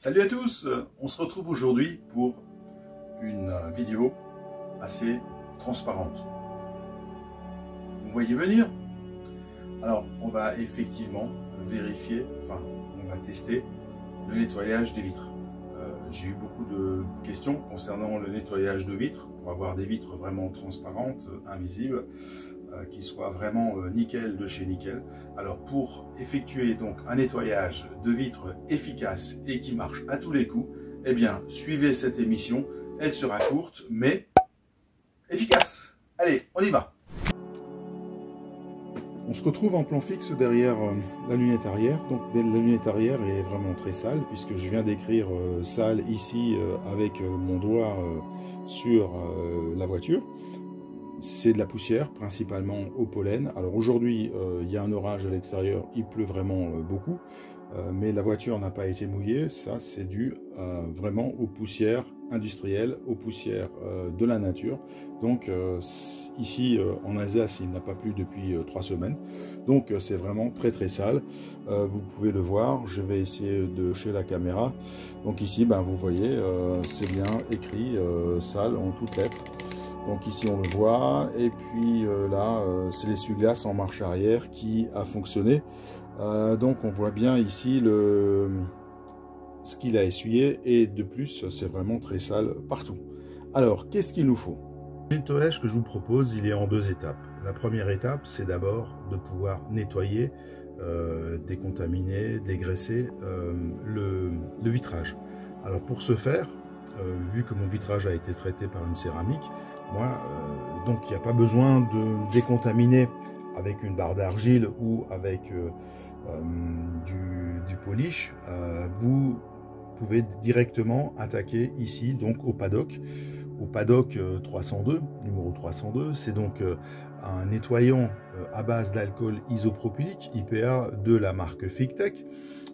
Salut à tous, on se retrouve aujourd'hui pour une vidéo assez transparente. Vous me voyez venir? Alors on va effectivement vérifier, on va tester le nettoyage des vitres. J'ai eu beaucoup de questions concernant le nettoyage de vitres, pour avoir des vitres vraiment transparentes, invisibles, qui soient vraiment nickel de chez nickel. Alors pour effectuer donc un nettoyage de vitres efficace et qui marche à tous les coups, eh bien suivez cette émission, elle sera courte mais efficace. Allez, on y va. On se retrouve en plan fixe derrière la lunette arrière. Donc la lunette arrière est vraiment très sale puisque je viens d'écrire sale ici avec mon doigt sur la voiture. C'est de la poussière, principalement au pollen. Alors aujourd'hui, il y a un orage à l'extérieur, il pleut vraiment beaucoup, mais la voiture n'a pas été mouillée. Ça, c'est dû vraiment aux poussières industrielles, aux poussières de la nature. Donc ici, en Alsace, il n'a pas plu depuis 3 semaines. Donc c'est vraiment très très sale. Vous pouvez le voir, je vais essayer de coucher la caméra. Donc ici, vous voyez, c'est bien écrit, sale en toutes lettres. Donc ici on le voit, et puis là c'est l'essuie-glace en marche arrière qui a fonctionné. Donc on voit bien ici ce qu'il a essuyé, et de plus c'est vraiment très sale partout. Alors qu'est-ce qu'il nous faut? Le nettoyage que je vous propose, il est en 2 étapes. La première étape, c'est d'abord de pouvoir nettoyer, décontaminer, dégraisser le vitrage. Alors pour ce faire, vu que mon vitrage a été traité par une céramique, donc il n'y a pas besoin de décontaminer avec une barre d'argile ou avec du polish. Vous pouvez directement attaquer ici, donc au paddock 302, numéro 302. C'est donc un nettoyant à base d'alcool isopropylique IPA de la marque Fictech,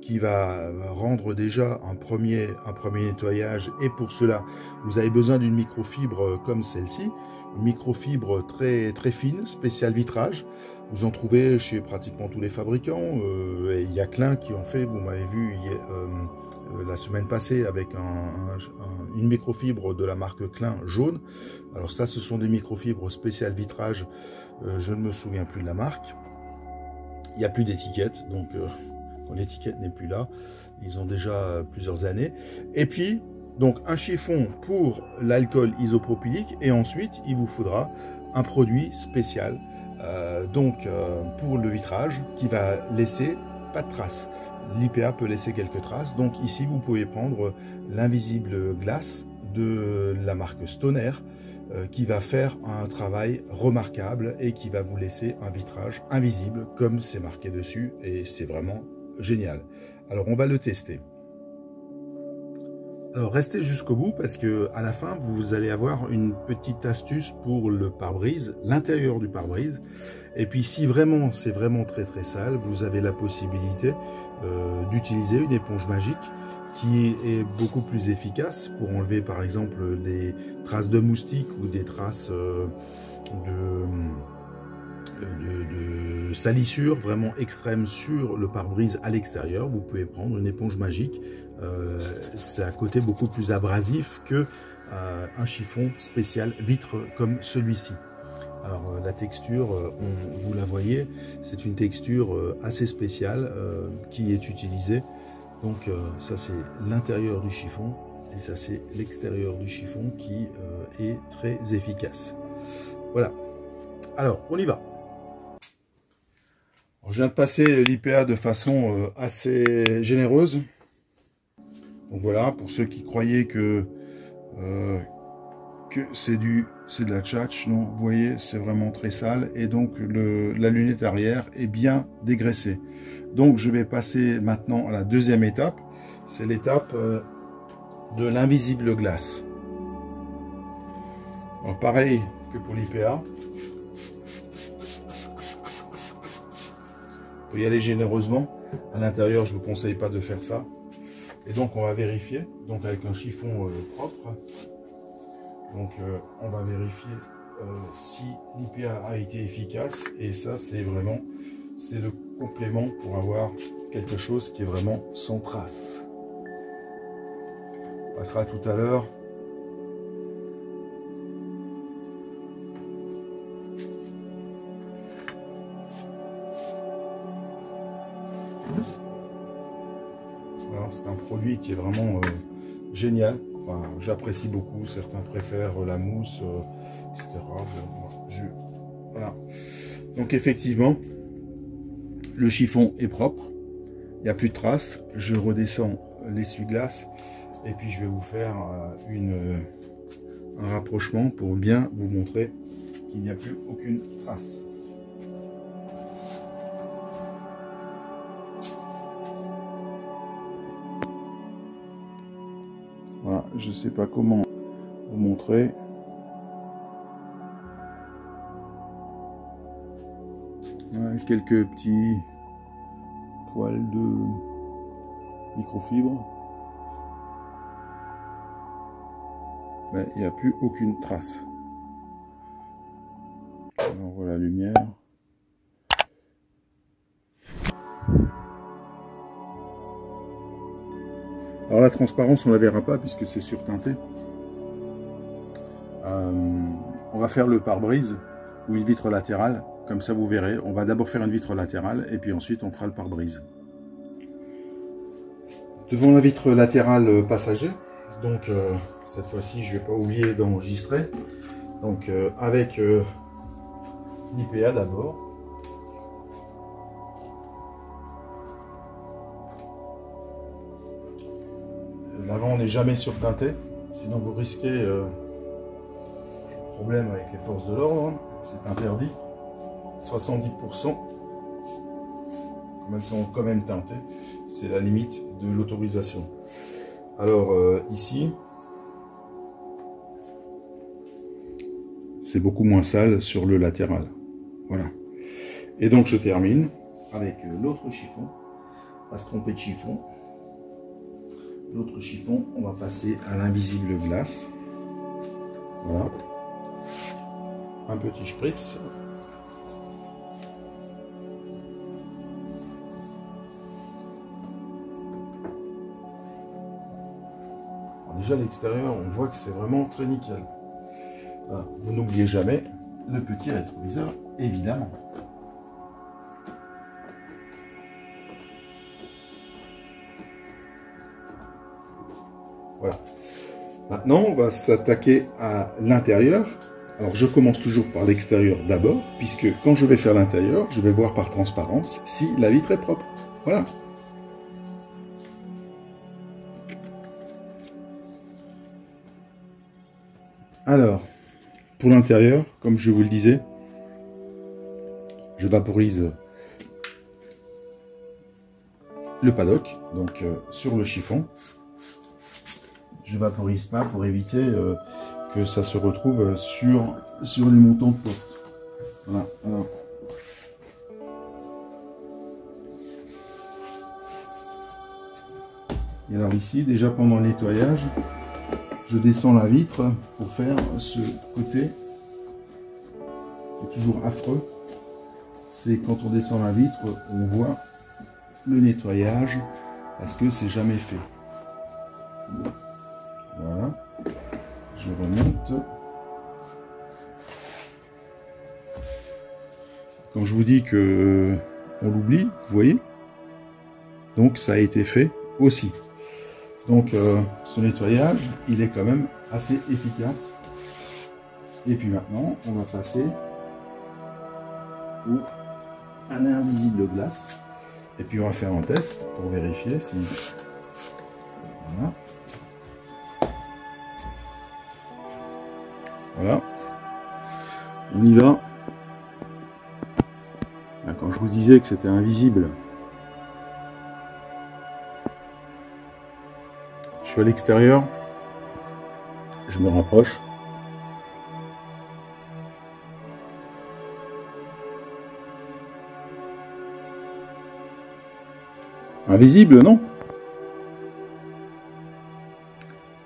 qui va rendre déjà un premier nettoyage. Et pour cela, vous avez besoin d'une microfibre comme celle-ci, une microfibre très fine, spéciale vitrage. Vous en trouvez chez pratiquement tous les fabricants. Et il y a Klein qui en fait, vous m'avez vu la semaine passée avec une microfibre de la marque Klein jaune. Alors ça, ce sont des microfibres spéciales vitrage, je ne me souviens plus de la marque. Il n'y a plus d'étiquette, donc l'étiquette n'est plus là, ils ont déjà plusieurs années. Et puis donc un chiffon pour l'alcool isopropylique, et ensuite il vous faudra un produit spécial pour le vitrage qui va laisser pas de traces. L'IPA peut laisser quelques traces, donc ici vous pouvez prendre l'invisible glace de la marque Stoner, qui va faire un travail remarquable et qui va vous laisser un vitrage invisible comme c'est marqué dessus, et c'est vraiment génial. Alors on va le tester. Alors restez jusqu'au bout parce que à la fin vous allez avoir une petite astuce pour le pare-brise, l'intérieur du pare-brise. Et puis si vraiment c'est vraiment très sale, vous avez la possibilité d'utiliser une éponge magique qui est beaucoup plus efficace pour enlever par exemple des traces de moustiques ou des traces de salissure vraiment extrême sur le pare-brise à l'extérieur. Vous pouvez prendre une éponge magique, c'est à côté beaucoup plus abrasif que un chiffon spécial vitre comme celui-ci. Alors la texture, vous la voyez, c'est une texture assez spéciale qui est utilisée. Donc ça c'est l'intérieur du chiffon, et ça c'est l'extérieur du chiffon qui est très efficace. Voilà, alors on y va. Je viens de passer l'IPA de façon assez généreuse. Donc voilà, pour ceux qui croyaient que c'est de la tchatch, non, vous voyez, c'est vraiment très sale. Et donc la lunette arrière est bien dégraissée. Donc je vais passer maintenant à la deuxième étape. C'est l'étape de l'invisible glace. Alors pareil que pour l'IPA. Faut y aller généreusement. À l'intérieur, je ne vous conseille pas de faire ça. Et donc, on va vérifier. Donc, avec un chiffon propre. Donc, on va vérifier si l'IPA a été efficace. Et ça, c'est le complément pour avoir quelque chose qui est vraiment sans trace. passera tout à l'heure. C'est un produit qui est vraiment génial. Enfin, j'apprécie beaucoup. Certains préfèrent la mousse, etc. Voilà. Donc effectivement, le chiffon est propre. Il n'y a plus de traces. Je redescends l'essuie-glace et puis je vais vous faire un rapprochement pour bien vous montrer qu'il n'y a plus aucune trace. Voilà, je ne sais pas comment vous montrer. Voilà, quelques petits poils de microfibre. Mais il n'y a plus aucune trace. Alors voilà la lumière. Alors la transparence, on ne la verra pas puisque c'est surteinté. On va faire le pare-brise ou une vitre latérale. Comme ça, vous verrez. On va d'abord faire une vitre latérale et puis ensuite, on fera le pare-brise. Devant la vitre latérale passager, donc cette fois-ci, je ne vais pas oublier d'enregistrer. Donc avec l'IPA d'abord. L'avant n'est jamais surteinté, sinon vous risquez problème avec les forces de l'ordre. C'est interdit. 70%, comme elles sont quand même teintées, c'est la limite de l'autorisation. Alors ici, c'est beaucoup moins sale sur le latéral. Voilà. Et donc je termine avec l'autre chiffon. Pas se tromper de chiffon. L'autre chiffon, on va passer à l'invisible glace. Voilà. Un petit spritz. Alors déjà, l'extérieur, on voit que c'est vraiment très nickel. Voilà. Vous n'oubliez jamais le petit rétroviseur, évidemment. Voilà. Maintenant, on va s'attaquer à l'intérieur. Alors, je commence toujours par l'extérieur d'abord, puisque quand je vais faire l'intérieur, je vais voir par transparence si la vitre est propre. Voilà. Alors, pour l'intérieur, comme je vous le disais, je vaporise le paddock, donc sur le chiffon. Je vaporise pas pour éviter que ça se retrouve sur les montants de porte. Voilà. Alors. Et alors ici, déjà pendant le nettoyage, je descends la vitre pour faire ce côté qui est toujours affreux. C'est quand on descend la vitre, on voit le nettoyage parce que c'est jamais fait. Voilà, je remonte. Quand je vous dis que on l'oublie, vous voyez, donc ça a été fait aussi. Donc ce nettoyage, il est quand même assez efficace. Et puis maintenant, on va passer à l'invisible glace. Et puis on va faire un test pour vérifier si... Voilà. Voilà, on y va. Quand je vous disais que c'était invisible, je suis à l'extérieur, je me rapproche. Invisible, non?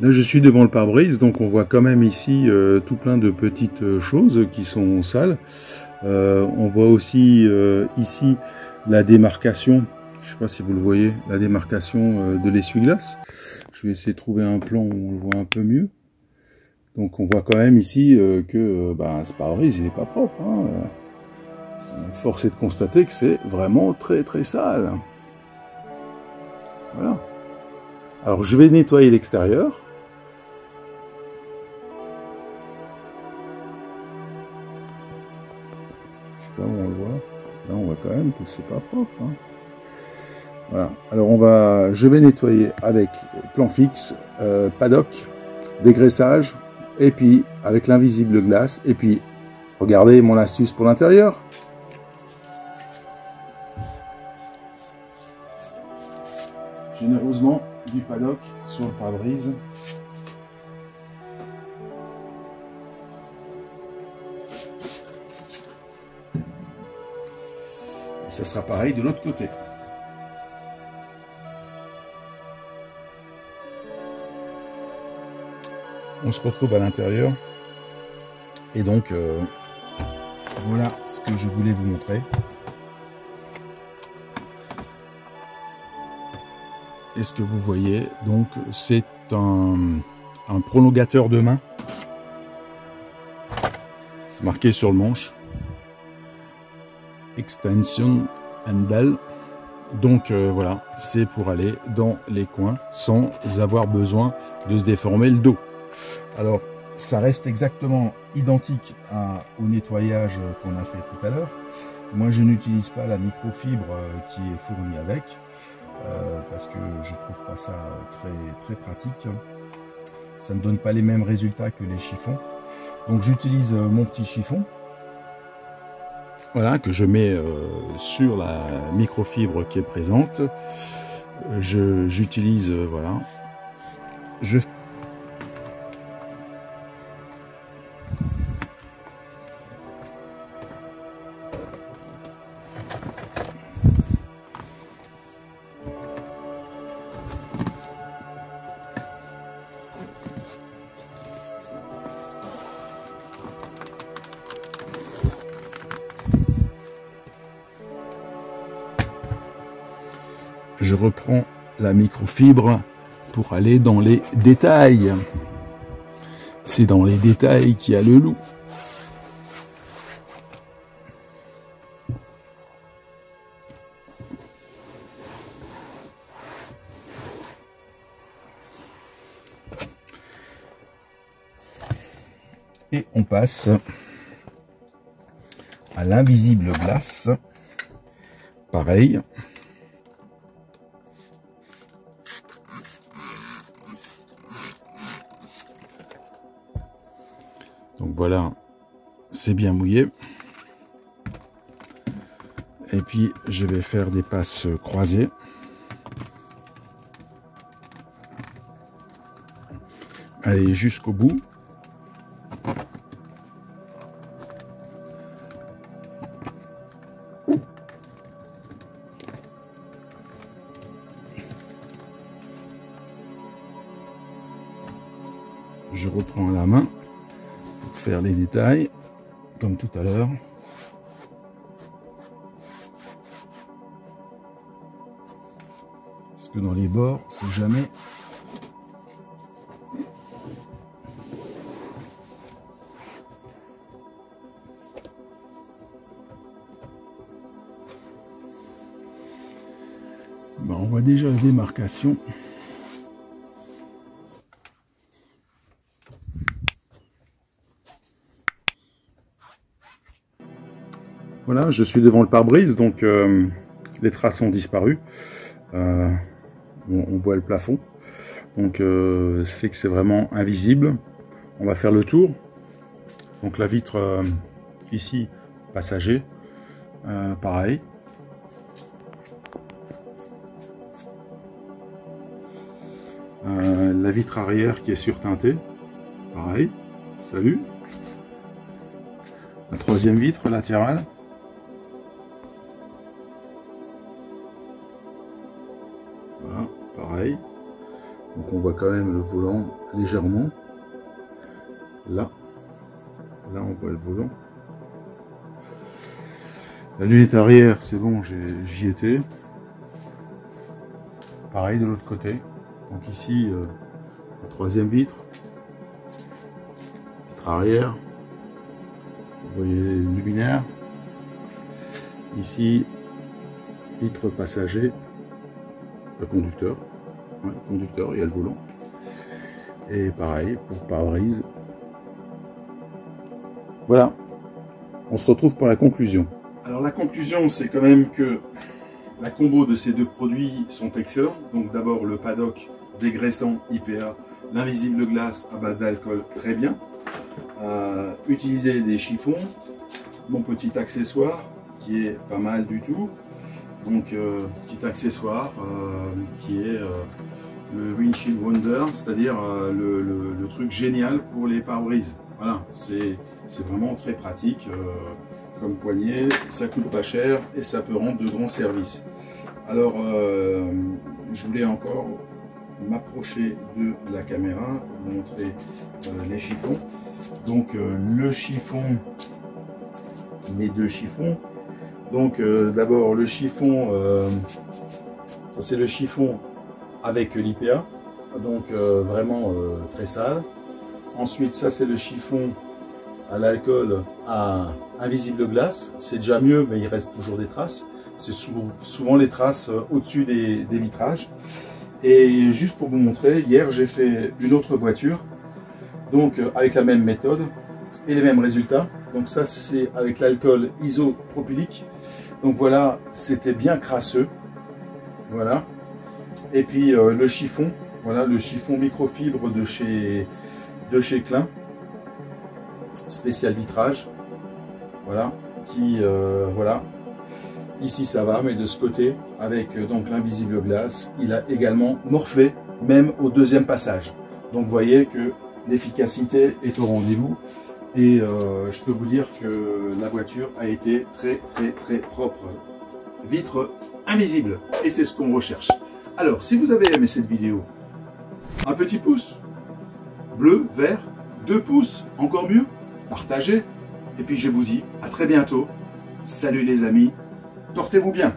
Là, je suis devant le pare-brise, donc on voit quand même ici tout plein de petites choses qui sont sales. On voit aussi ici la démarcation Je ne sais pas si vous le voyez, la démarcation de l'essuie-glace. Je vais essayer de trouver un plan où on le voit un peu mieux. Donc on voit quand même ici que ce pare-brise il n'est pas propre. Hein. Force est de constater que c'est vraiment très très sale. Voilà. Alors je vais nettoyer l'extérieur. Je sais pas où on le voit. Là on voit quand même que c'est pas propre. Hein. Voilà. Alors je vais nettoyer avec plan fixe, paddock, dégraissage, et puis avec l'invisible glace, et puis regardez mon astuce pour l'intérieur. Généreusement du paddock sur le pare-brise. Et ça sera pareil de l'autre côté. On se retrouve à l'intérieur. Et donc, voilà ce que je voulais vous montrer. Et ce que vous voyez, donc, c'est un prolongateur de main. C'est marqué sur le manche. Extension handle. Donc voilà, c'est pour aller dans les coins sans avoir besoin de se déformer le dos. Alors, ça reste exactement identique au nettoyage qu'on a fait tout à l'heure. Moi, je n'utilise pas la microfibre qui est fournie avec, parce que je trouve pas ça très pratique. Ça ne donne pas les mêmes résultats que les chiffons. Donc, j'utilise mon petit chiffon. Voilà, que je mets sur la microfibre qui est présente. J'utilise, voilà. Je reprends la microfibre pour aller dans les détails. C'est dans les détails qu'il y a le loup. Et on passe à l'invisible glace. Pareil. Donc voilà, c'est bien mouillé. Et puis je vais faire des passes croisées. Allez jusqu'au bout. Je reprends la main pour faire les détails, comme tout à l'heure. Parce que dans les bords, c'est jamais... on voit déjà la démarcation. Voilà, je suis devant le pare-brise, donc les traces ont disparu. On voit le plafond, donc c'est que c'est vraiment invisible. On va faire le tour. Donc la vitre ici, passager, pareil. La vitre arrière qui est surteintée, pareil. Salut. La troisième vitre latérale. Voilà, pareil. Donc on voit quand même le volant légèrement. Là on voit le volant. La lunette arrière, c'est bon, j'y étais. pareil de l'autre côté. Donc ici, la troisième vitre, vitre arrière, vous voyez les luminaires. Ici, vitre passager, le conducteur, ouais, conducteur, il y a le volant. Et pareil pour pare-brise. Voilà, on se retrouve pour la conclusion. Alors la conclusion, c'est quand même que la combo de ces deux produits sont excellents. Donc d'abord le paddock dégraissant IPA, l'invisible glace à base d'alcool, très bien. Utiliser des chiffons, mon petit accessoire qui est pas mal du tout. Donc petit accessoire qui est le Windshield Wonder, c'est-à-dire le truc génial pour les pare-brises. Voilà, c'est vraiment très pratique comme poignée, ça coûte pas cher et ça peut rendre de grands services. Alors, je voulais encore m'approcher de la caméra pour vous montrer les chiffons. Donc, le chiffon, mes deux chiffons. Donc, d'abord, le chiffon, ça c'est le chiffon avec l'IPA, donc vraiment très sale. Ensuite, ça c'est le chiffon à l'alcool à invisible glace. C'est déjà mieux, mais il reste toujours des traces. C'est souvent les traces au-dessus des vitrages. Et juste pour vous montrer, hier j'ai fait une autre voiture, donc avec la même méthode et les mêmes résultats. Donc ça c'est avec l'alcool isopropylique. Donc voilà, c'était bien crasseux. Voilà. Et puis le chiffon, voilà le chiffon microfibre de chez Klein, spécial vitrage. Voilà, qui voilà. Ici ça va, mais de ce côté, avec donc l'invisible glace, il a également morflé, même au deuxième passage. Donc vous voyez que l'efficacité est au rendez-vous. Et je peux vous dire que la voiture a été très propre. Vitre invisible. Et c'est ce qu'on recherche. Alors, si vous avez aimé cette vidéo, un petit pouce, bleu, vert, 2 pouces, encore mieux, partagez. Et puis je vous dis à très bientôt. Salut les amis, portez-vous bien.